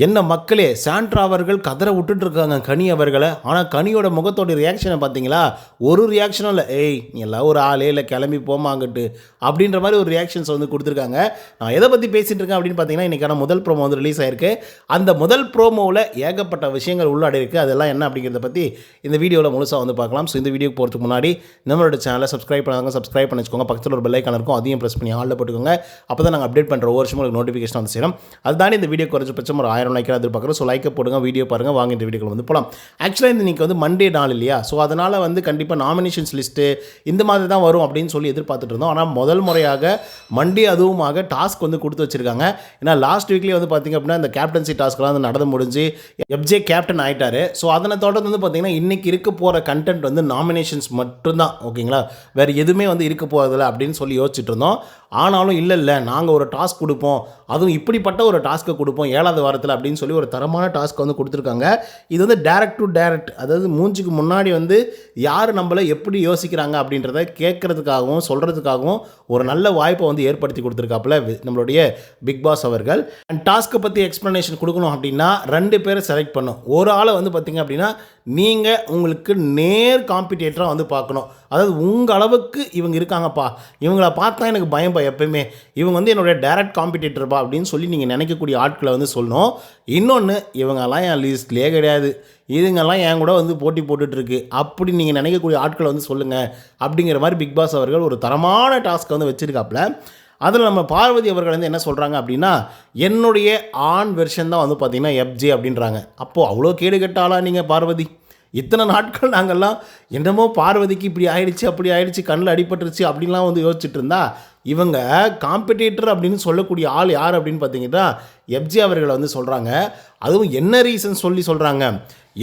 என்ன மக்களே, சாண்ட்ரா அவர்கள் கதற விட்டுட்டு இருக்காங்க கனி அவர்களை. ஆனால் கனியோட முகத்தோட ரியாக்ஷனை பார்த்தீங்களா? ஒரு ரியாக்ஷனும் இல்லை. ஏய் நீ எல்லாம் ஒரு ஆளே இல்லை, கிளம்பி போமாங்கட்டு அப்படின்ற மாதிரி ஒரு ரியாக்ஷன்ஸ் வந்து கொடுத்துருக்காங்க. நான் எதை பற்றி பேசிகிட்டு இருக்கேன் அப்படின்னு பார்த்தீங்கன்னா, இன்றைக்கான முதல் ப்ரோமோ வந்து ரிலீஸ் ஆயிருக்கு. அந்த முதல் ப்ரோமோவில் ஏகப்பட்ட விஷயங்கள் உள்ளாடி இருக்குது. அதெல்லாம் என்ன அப்படிங்கிறத பற்றி இந்த வீடியோவில் முழுசாக வந்து பார்க்கலாம். ஸோ இந்த வீடியோக்கு போகிறதுக்கு முன்னாடி நம்மளோட சேனலை சப்ஸ்கிரைப் பண்ணாங்க, சப்ஸ்கிரைப் பண்ணி வச்சுக்கோங்க. பக்கத்தில் ஒரு பெல் ஐக்கான் இருக்கும், அதையும் ப்ரெஸ் பண்ணி ஆளில் போட்டுக்கோங்க. அப்போ தான் நாங்கள் அப்டேட் பண்ணுற ஒவ்வொரு வருஷமும் உங்களுக்கு நோட்டிஃபிகேஷன் வந்து சேரும். அதுதானே இந்த வீடியோ குறைஞ்சபட்சம் ஒரு 1000 லைக் எதிர்பார்க்குறோம். ஸோ லைக்கை போடுங்க, வீடியோ பாருங்கள், வாங்க இந்த வீடியோக்கள் வந்து போகலாம். ஆக்சுவலாக இந்த இன்றைக்கி வந்து மண்டே நாள் இல்லையா? ஸோ அதனால் வந்து கண்டிப்பாக நாமினேஷன்ஸ் லிஸ்ட்டு இந்த மாதிரி தான் வரும் அப்படின்னு சொல்லி எதிர்பார்த்துட்டு இருந்தோம். ஆனால் முதல் முறையாக மண்டே அதுவுமாக டாஸ்க் வந்து கொடுத்து வச்சுருக்காங்க. ஏன்னா லாஸ்ட் வீக்லேயே வந்து பார்த்திங்க அப்படின்னா இந்த கேப்டன்சி டாஸ்க்லாம் வந்து நடந்து முடிஞ்சு எஃப்ஜே கேப்டன் ஆகிட்டார். ஸோ அதனை தொடர்ந்து வந்து பார்த்திங்கன்னா இன்றைக்கி இருக்க போகிற கண்டென்ட் வந்து நாமினேஷன்ஸ் மட்டும்தான். ஓகேங்களா? வேறு எதுவுமே வந்து இருக்க போகிறதில்ல அப்படின்னு சொல்லி யோசிச்சுட்டு இருந்தோம். ஆனாலும் இல்லை நாங்கள் ஒரு டாஸ்க் கொடுப்போம், அதுவும் இப்படிப்பட்ட ஒரு டாஸ்க்கை கொடுப்போம் 7வது வாரத்தில் அப்படின்னு சொல்லி ஒரு தரமான டாஸ்க் வந்து கொடுத்துருக்காங்க. இது வந்து டைரக்ட் டு டைரக்ட், அதாவது மூஞ்சிக்கு முன்னாடி வந்து யார் நம்மளை எப்படி யோசிக்கிறாங்க அப்படின்றத கேட்குறதுக்காகவும் சொல்கிறதுக்காகவும் ஒரு நல்ல வாய்ப்பை வந்து ஏற்படுத்தி கொடுத்துருக்காப்புல நம்மளுடைய பிக் பாஸ் அவர்கள். அண்ட் டாஸ்க்கை பற்றி எக்ஸ்ப்ளனேஷன் கொடுக்கணும் அப்படின்னா 2 பேரை செலக்ட் பண்ணும். ஒரு ஆளை வந்து பார்த்திங்க அப்படின்னா நீங்கள் உங்களுக்கு நேர் காம்படிட்டராக வந்து பார்க்கணும். அதாவது உங்கள் அளவுக்கு இவங்க இருக்காங்கப்பா, இவங்கள பார்த்தா எனக்கு பயம்பா, எப்பயுமே இவங்க வந்து என்னுடைய டைரக்ட் காம்படிட்டர்ப்பா அப்படின்னு சொல்லி நீங்கள் நினைக்கக்கூடிய ஆட்களை வந்து சொல்லணும். இன்னொன்று, இவங்கெல்லாம் என் லிஸ்ட்லேயே கிடையாது, இதுங்கெல்லாம் என் கூட வந்து போட்டி போட்டுட்ருக்கு அப்படி நீங்கள் நினைக்கக்கூடிய ஆட்களை வந்து சொல்லுங்கள் அப்படிங்கிற மாதிரி பிக் பாஸ் அவர்கள் ஒரு தரமான டாஸ்க்கை வந்து வச்சுருக்காப்புல. அதில் நம்ம பார்வதி அவர்கள் வந்து என்ன சொல்கிறாங்க அப்படின்னா, என்னுடைய ஆண் வெர்ஷன் தான் வந்து பார்த்திங்கன்னா எஃப்ஜே அப்படின்றாங்க. அப்போது அவ்வளோ கேடு கெட்டாலா நீங்கள் பார்வதி? இத்தனை நாட்கள் நாங்கள்லாம் என்னமோ பார்வதிக்கு இப்படி ஆயிடுச்சு அப்படி ஆயிடுச்சு, கண்ணில் அடிபட்டுருச்சு அப்படின்லாம் வந்து யோசிச்சுட்டு இருந்தா, இவங்க காம்படிட்டர் அப்படின்னு சொல்லக்கூடிய ஆள் யார் அப்படின்னு பார்த்தீங்கன்னா எஃப்ஜே அவர்களை வந்து சொல்கிறாங்க. அதுவும் என்ன ரீசன் சொல்லி சொல்கிறாங்க,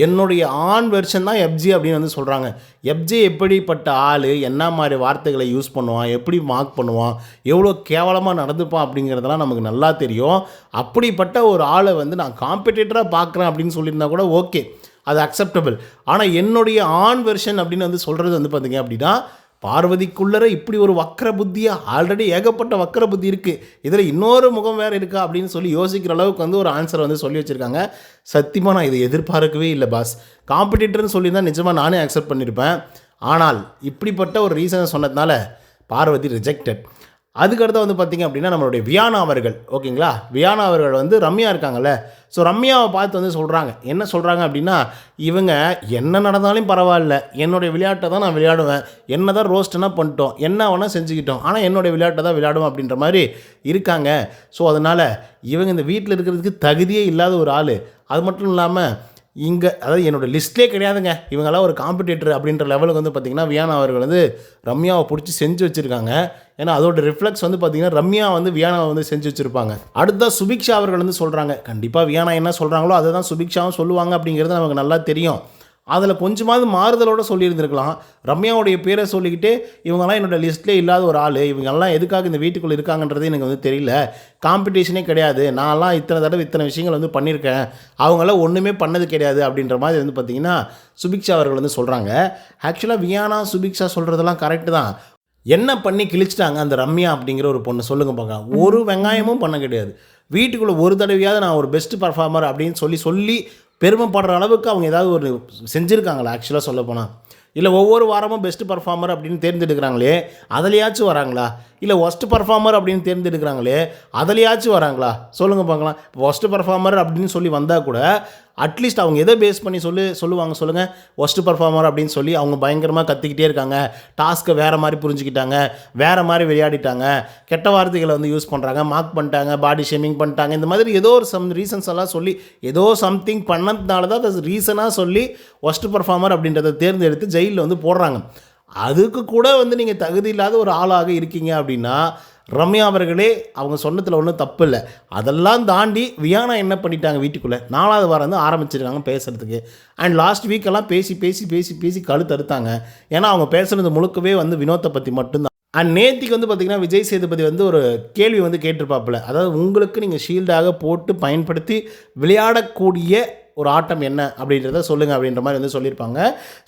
என்னுடைய ஆண் வெர்ஷன் தான் எஃப்ஜே அப்படின்னு வந்து சொல்கிறாங்க. எஃப்ஜே எப்படிப்பட்ட ஆள், என்ன மாதிரி வார்த்தைகளை யூஸ் பண்ணுவான், எப்படி மார்க் பண்ணுவான், எவ்வளோ கேவலமாக நடந்துப்பான் அப்படிங்கிறதெல்லாம் நமக்கு நல்லா தெரியும். அப்படிப்பட்ட ஒரு ஆளை வந்து நான் காம்படிட்டராக பார்க்குறேன் அப்படின்னு சொல்லியிருந்தா கூட ஓகே, அது அக்செப்டபிள். ஆனால் என்னுடைய ஆண் வெர்ஷன் அப்படின்னு வந்து சொல்கிறது வந்து பார்த்திங்க அப்படின்னா, பார்வதிக்குள்ளே இப்படி ஒரு வக்கர புத்தியாக, ஆல்ரெடி ஏகப்பட்ட வக்கர புத்தி இருக்குது, இதில் இன்னொரு முகம் வேறு இருக்கா அப்படின்னு சொல்லி யோசிக்கிற அளவுக்கு வந்து ஒரு ஆன்சரை வந்து சொல்லி வச்சுருக்காங்க. சத்தியமாக நான் இதை எதிர்பார்க்கவே இல்லை பாஸ். காம்படிட்டர்னு சொல்லியிருந்தால் நிஜமாக நானே அக்செப்ட் பண்ணியிருப்பேன். ஆனால் இப்படிப்பட்ட ஒரு ரீசனை சொன்னதுனால பார்வதி ரிஜெக்டட். அதுக்கடுத்து வந்து பார்த்திங்க அப்படின்னா நம்மளுடைய வியானா அவர்கள், ஓகேங்களா, வியானா அவர்கள் வந்து ரம்யா இருக்காங்கல்ல, ஸோ ரம்யாவை பார்த்து வந்து சொல்கிறாங்க. என்ன சொல்கிறாங்க அப்படின்னா, இவங்க என்ன நடந்தாலும் பரவாயில்ல, என்னுடைய விளையாட்டை தான் நான் விளையாடுவேன், என்ன தான் ரோஸ்ட்னா பண்ணிட்டோம், என்ன வேணால் செஞ்சுக்கிட்டோம், ஆனால் என்னுடைய விளையாட்டை தான் விளையாடுவேன் அப்படின்ற மாதிரி இருக்காங்க. ஸோ அதனால் இவங்க இந்த வீட்டில் இருக்கிறதுக்கு தகுதியே இல்லாத ஒரு ஆள். அது மட்டும் இல்லாமல் இங்கே, அதாவது என்னோடய லிஸ்ட்லேயே கிடையாதுங்க, இவங்கெல்லாம் ஒரு காம்படிட்டர் அப்படின்ற லெவலுக்கு வந்து பார்த்திங்கன்னா வியானா அவர்கள் வந்து ரம்யாவை பிடிச்சி செஞ்சு வச்சுருக்காங்க. ஏன்னா அதோட ரிஃப்ளெக்ஸ் வந்து பார்த்திங்கன்னா ரம்யா வந்து வியானாவை வந்து செஞ்சு வச்சுருப்பாங்க. அடுத்த சுபிக்ஷா அவர்கள் வந்து சொல்கிறாங்க, கண்டிப்பாக வியானா என்ன சொல்கிறாங்களோ அதை தான் சுபிக்ஷாவும் சொல்லுவாங்க அப்படிங்கிறது நமக்கு நல்லா தெரியும். அதில் கொஞ்சமாவது மாறுதலோடு சொல்லியிருந்துருக்கலாம். ரம்யாவுடைய பேரை சொல்லிக்கிட்டு இவங்கெல்லாம் என்னோடய லிஸ்ட்லேயே இல்லாத ஒரு ஆள், இவங்கெல்லாம் எதுக்காக இந்த வீட்டுக்குள்ளே இருக்காங்கன்றது எனக்கு வந்து தெரியல, காம்படிஷனே கிடையாது, நான்லாம் இத்தனை தடவை இத்தனை விஷயங்கள் வந்து பண்ணியிருக்கேன், அவங்களாம் ஒன்றுமே பண்ணது கிடையாது அப்படின்ற மாதிரி வந்து பார்த்திங்கன்னா சுபிக்ஷா அவர்கள் வந்து சொல்கிறாங்க. ஆக்சுவலாக வியானா சுபிக்ஷா சொல்கிறதெல்லாம் கரெக்டு தான். என்ன பண்ணி கிழிச்சிட்டாங்க அந்த ரம்யா அப்படிங்கிற ஒரு பொண்ணு சொல்லுங்கள் பார்க்கலாம். ஒரு வெங்காயமும் பண்ண கிடையாது. வீட்டுக்குள்ளே ஒரு தடவையாவது நான் ஒரு பெஸ்ட் பர்ஃபார்மர் அப்படின்னு சொல்லி பெருமைப்படுற அளவுக்கு அவங்க ஏதாவது ஒரு செஞ்சுருக்காங்களா? ஆக்சுவலாக சொல்ல போனால் இல்லை ஒவ்வொரு வாரமும் பெஸ்ட் பர்ஃபார்மர் அப்படின்னு தேர்ந்தெடுக்கிறாங்களே, அதிலையாச்சும் வராங்களா? இல்லை ஒஸ்ட் பர்ஃபார்மர் அப்படின்னு தேர்ந்தெடுக்கிறாங்களே, அதிலையாச்சும் வராங்களா? சொல்லுங்கள் பார்க்கலாம். ஒஸ்ட் பர்ஃபார்மர் அப்படின்னு சொல்லி வந்தால் கூட அட்லீஸ்ட் அவங்க எதை பேஸ் பண்ணி சொல்லுவாங்க சொல்லுங்கள். ஒஸ்ட் பர்ஃபார்மர் அப்படின்னு சொல்லி அவங்க பயங்கரமாக கத்திக்கிட்டே இருக்காங்க, டாஸ்க்கை வேறு மாதிரி புரிஞ்சுக்கிட்டாங்க, வேறு மாதிரி விளையாடிட்டாங்க, கெட்ட வார்த்தைகளை வந்து யூஸ் பண்ணுறாங்க, மார்க் பண்ணிட்டாங்க, பாடி ஷேமிங் பண்ணிட்டாங்க, இந்த மாதிரி ஏதோ ஒரு ரீசன்ஸ் எல்லாம் சொல்லி ஏதோ சம்திங் பண்ணதுனால தான் அது ரீசனாக சொல்லி ஒஸ்ட் பர்ஃபார்மர் அப்படின்றத தேர்ந்தெடுத்து ஜெயிலில் வந்து போடுறாங்க. அதுக்கு கூட வந்து நீங்கள் தகுதி இல்லாத ஒரு ஆளாக இருக்கீங்க அப்படின்னா ரம்யா அவர்களே, அவங்க சொன்னதில் ஒன்றும் தப்பு இல்லை. அதெல்லாம் தாண்டி வியானா என்ன பண்ணிட்டாங்க, வீட்டுக்குள்ளே 4வது வாரம் வந்து ஆரம்பிச்சிருக்காங்க பேசுகிறதுக்கு. அண்ட் லாஸ்ட் வீக்கெல்லாம் பேசி கழுத்தறுத்தாங்க. ஏன்னா அவங்க பேசுகிறது முழுக்கவே வந்து வினோத்தை பற்றி மட்டும்தான். அண்ட் நேத்திக்கு வந்து பார்த்திங்கன்னா விஜய் சேதுபதி வந்து ஒரு கேள்வி வந்து கேட்டிருப்பாப்புல, அதாவது உங்களுக்கு நீங்கள் ஷீல்டாக போட்டு பயன்படுத்தி விளையாடக்கூடிய ஒரு ஆட்டம் என்ன அப்படின்றத சொல்லுங்கள் அப்படின்ற மாதிரி வந்து சொல்லியிருப்பாங்க.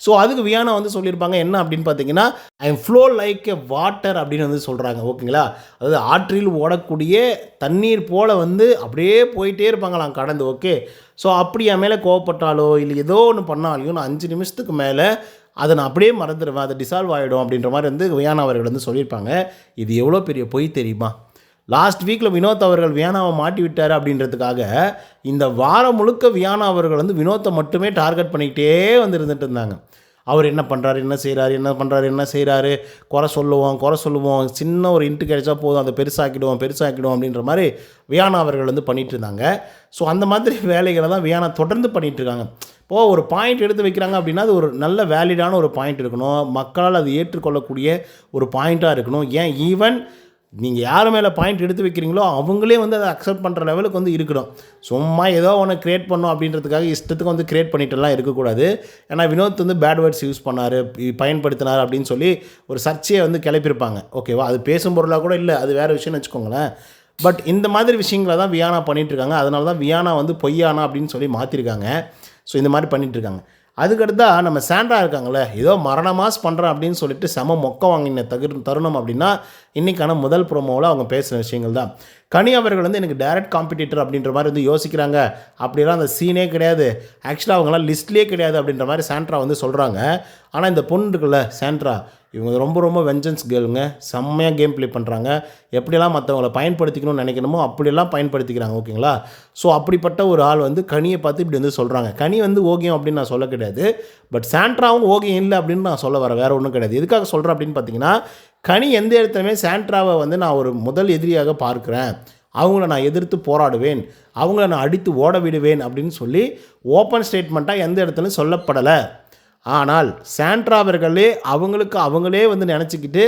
ஸோ அதுக்கு வியானா வந்து சொல்லியிருப்பாங்க என்ன அப்படின்னு பார்த்தீங்கன்னா, I am flow like a water அப்படின்னு வந்து சொல்கிறாங்க. ஓகேங்களா, அதாவது ஆற்றில் ஓடக்கூடிய தண்ணீர் போல் வந்து அப்படியே போயிட்டே இருப்பாங்களாம் கடந்து. ஓகே, ஸோ அப்படி என் மேலே கோவப்பட்டாலோ இல்லை ஏதோ ஒன்று பண்ணாலையும் நான் 5 நிமிஷத்துக்கு மேலே அதை நான் அப்படியே மறந்துடுவேன், அதை டிசால்வ் ஆகிடும் அப்படின்ற மாதிரி வந்து வியானா அவர்கள் வந்து சொல்லியிருப்பாங்க. இது எவ்வளோ பெரிய பொய் தெரியுமா? லாஸ்ட் வீக்கில் வினோத் அவர்கள் வியானாவை மாட்டி விட்டார் அப்படின்றதுக்காக இந்த வாரம் முழுக்க வியானா அவர்கள் வந்து வினோத்தை மட்டுமே டார்கெட் பண்ணிக்கிட்டே வந்து இருந்துட்டு இருந்தாங்க. அவர் என்ன பண்ணுறாரு, என்ன செய்கிறாரு, என்ன பண்ணுறாரு, என்ன செய்கிறாரு, குறை சொல்லுவோம், சின்ன ஒரு இன்ட்டு கிடைச்சா போதும், அதை பெருசாக்கிடுவோம் அப்படின்ற மாதிரி வியானா அவர்கள் வந்து பண்ணிகிட்டு இருந்தாங்க. ஸோ அந்த மாதிரி வேலைகளை தான் வியானா தொடர்ந்து பண்ணிகிட்டு இருக்காங்க. இப்போது ஒரு பாயிண்ட் எடுத்து வைக்கிறாங்க அப்படின்னா அது ஒரு நல்ல வேலிடான ஒரு பாயிண்ட் இருக்கணும், மக்களால் அது ஏற்றுக்கொள்ளக்கூடிய ஒரு பாயிண்ட்டாக இருக்கணும். ஏன் ஈவன் நீங்கள் யார் மேலே பாயிண்ட் எடுத்து வைக்கிறீங்களோ அவங்களே வந்து அதை அக்செப்ட் பண்ணுற லெவலுக்கு வந்து இருக்கணும். சும்மா ஏதோ ஒன்று க்ரியேட் பண்ணோம் அப்படின்றதுக்காக இஷ்டத்துக்கு வந்து க்ரியேட் பண்ணிட்டுலாம் இருக்கக்கூடாது. ஏன்னா வினோத் வந்து பேட் வேர்ட்ஸ் யூஸ் பண்ணார், பயன்படுத்தினார் அப்படின்னு சொல்லி ஒரு சர்ச்சையை வந்து கிளப்பியிருப்பாங்க. ஓகேவா, அது பேசும் பொருளாக கூட இல்லை, அது வேறு விஷயம்னு வச்சுக்கோங்களேன். பட் இந்த மாதிரி விஷயங்களை தான் வியானா பண்ணிகிட்ருக்காங்க. அதனால தான் வியானா வந்து பொய்யானா அப்படின்னு சொல்லி மாற்றிருக்காங்க. ஸோ இந்த மாதிரி பண்ணிகிட்ருக்காங்க. அதுக்கடுத்தா நம்ம சாண்ட்ரா இருக்காங்களே, ஏதோ மரண மாஸ் பண்ணுறேன் அப்படின்னு சொல்லிட்டு செம மொக்க வாங்கின தருணம் அப்படின்னா இன்றைக்கான முதல் ப்ரோமோவில் அவங்க பேசுகிற விஷயங்கள் தான். கனி அவர்கள் வந்து எனக்கு டைரக்ட் காம்படிட்டர் அப்படின்ற மாதிரி வந்து யோசிக்கிறாங்க, அப்படிலாம் அந்த சீனே கிடையாது, ஆக்சுவலாக அவங்களாம் லிஸ்ட்லேயே கிடையாது அப்படின்ற மாதிரி சாண்ட்ரா வந்து சொல்கிறாங்க. ஆனால் இந்த பொண்ணு இருக்குல்ல சாண்ட்ரா, இவங்க ரொம்ப ரொம்ப வெஞ்சன்ஸ் கேர்ளுங்க, செம்மையாக கேம் ப்ளே பண்ணுறாங்க. எப்படியெல்லாம் மற்றவங்களை பயன்படுத்திக்கணும்னு நினைக்கணுமோ அப்படியெல்லாம் பயன்படுத்திக்கிறாங்க. ஓகேங்களா, ஸோ அப்படிப்பட்ட ஒரு ஆள் வந்து கனியை பார்த்து இப்படி வந்து சொல்கிறாங்க. கனி வந்து ஓகேம் அப்படின்னு நான் சொல்ல கிடையாது, பட் சாண்ட்ராவும் ஓகேம் இல்லை அப்படின்னு நான் சொல்ல வரேன், வேறு ஒன்றும் கிடையாது. எதுக்காக சொல்கிறேன் அப்படின்னு பார்த்தீங்கன்னா, கனி எந்த இடத்துலையுமே சாண்ட்ராவை வந்து நான் ஒரு முதல் எதிரியாக பார்க்குறேன், அவங்கள நான் எதிர்த்து போராடுவேன், அவங்கள நான் அடித்து ஓட விடுவேன் அப்படின்னு சொல்லி ஓப்பன் ஸ்டேட்மெண்ட்டாக எந்த இடத்துலையும் சொல்லப்படலை. ஆனால் சாண்ட்ரா அவர்களே அவங்களே வந்து நினச்சிக்கிட்டு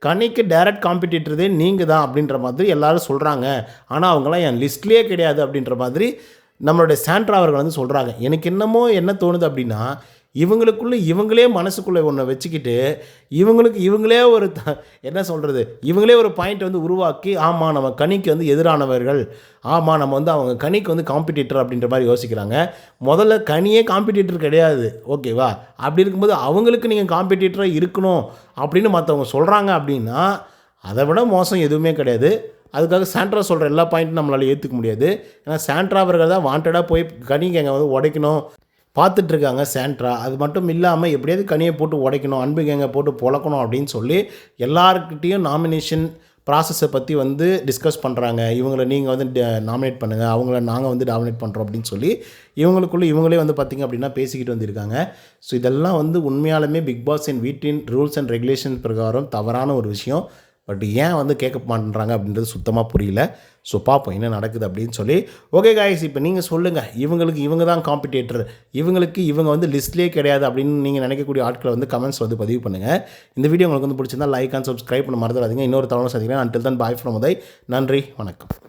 கனிக்கு டைரக்ட் காம்படிட்டரே நீங்கள் தான் அப்படின்ற மாதிரி எல்லோரும் சொல்கிறாங்க. ஆனால் அவங்களாம் என் லிஸ்ட்லேயே கிடையாது அப்படின்ற மாதிரி நம்மளுடைய சாண்ட்ரா அவர்கள் வந்து சொல்கிறாங்க. எனக்கு என்னமோ என்ன தோணுது அப்படின்னா, இவங்களே மனசுக்குள்ளே ஒன்று வச்சுக்கிட்டு இவங்களே ஒரு என்ன சொல்கிறது, இவங்களே ஒரு பாயிண்ட் வந்து உருவாக்கி, ஆமாம் நம்ம கனிக்கு வந்து எதிரானவர்கள், ஆமாம் நம்ம வந்து அவங்க கனிக்கு வந்து காம்படிட்டர் அப்படின்ற மாதிரி யோசிக்கிறாங்க. முதல்ல கனியே காம்படிட்டர் கிடையாது. ஓகேவா, அப்படி இருக்கும்போது அவங்களுக்கு நீங்கள் காம்படிட்டராக இருக்கணும் அப்படின்னு மற்றவங்க சொல்கிறாங்க அப்படின்னா அதை விட மோசம் எதுவுமே கிடையாது. அதுக்காக சாண்ட்ரா சொல்கிற எல்லா பாயிண்ட்டும் நம்மளால் ஏற்றுக்க முடியாது. ஏன்னா சாண்ட்ரா அவர்கள் தான் வாண்டடாக போய் கனிக்கு எங்கே வந்து உடைக்கணும் பார்த்துட்ருக்காங்க சாண்ட்ரா. அது மட்டும் இல்லாமல் எப்படியாவது கனியை போட்டு உடைக்கணும், அன்பு கேங்கை போட்டு பொழக்கணும் அப்படின்னு சொல்லி எல்லாருக்கிட்டேயும் நாமினேஷன் ப்ராசஸை பற்றி வந்து டிஸ்கஸ் பண்ணுறாங்க. இவங்களை நீங்கள் வந்து நாமினேட் பண்ணுங்கள், அவங்கள நாங்கள் வந்து டாமினேட் பண்ணுறோம் அப்படின்னு சொல்லி இவங்களே வந்து பார்த்திங்க அப்படின்னா பேசிக்கிட்டு வந்திருக்காங்க. ஸோ இதெல்லாம் வந்து உண்மையாலுமே பிக் பாஸின் வீட்டின் ரூல்ஸ் அண்ட் ரெகுலேஷன் பிரகாரம் தவறான ஒரு விஷயம். பட் ஏன் வந்து கேட்க மாட்டேன்றாங்க அப்படின்றது சுத்தமாக புரியல. ஸோ பார்ப்போம் என்ன நடக்குது அப்படின்னு சொல்லி. ஓகே காய்ஸ், இப்போ நீங்கள் சொல்லுங்கள், இவங்க தான் காம்படிட்டர், இவங்க வந்து லிஸ்ட்லேயே கிடையாது அப்படின்னு நீங்கள் நினைக்கக்கூடிய ஆட்களை வந்து கமெண்ட்ஸ் வந்து பதிவு பண்ணுங்கள். இந்த வீடியோ உங்களுக்கு வந்து பிடிச்சிருந்தா லைக் அண்ட் சப்ஸ்கிரைப் பண்ண மறந்துடாதீங்க. இன்னொரு தவணை சந்திக்கிறேன். Until than bye from Uday. நன்றி, வணக்கம்.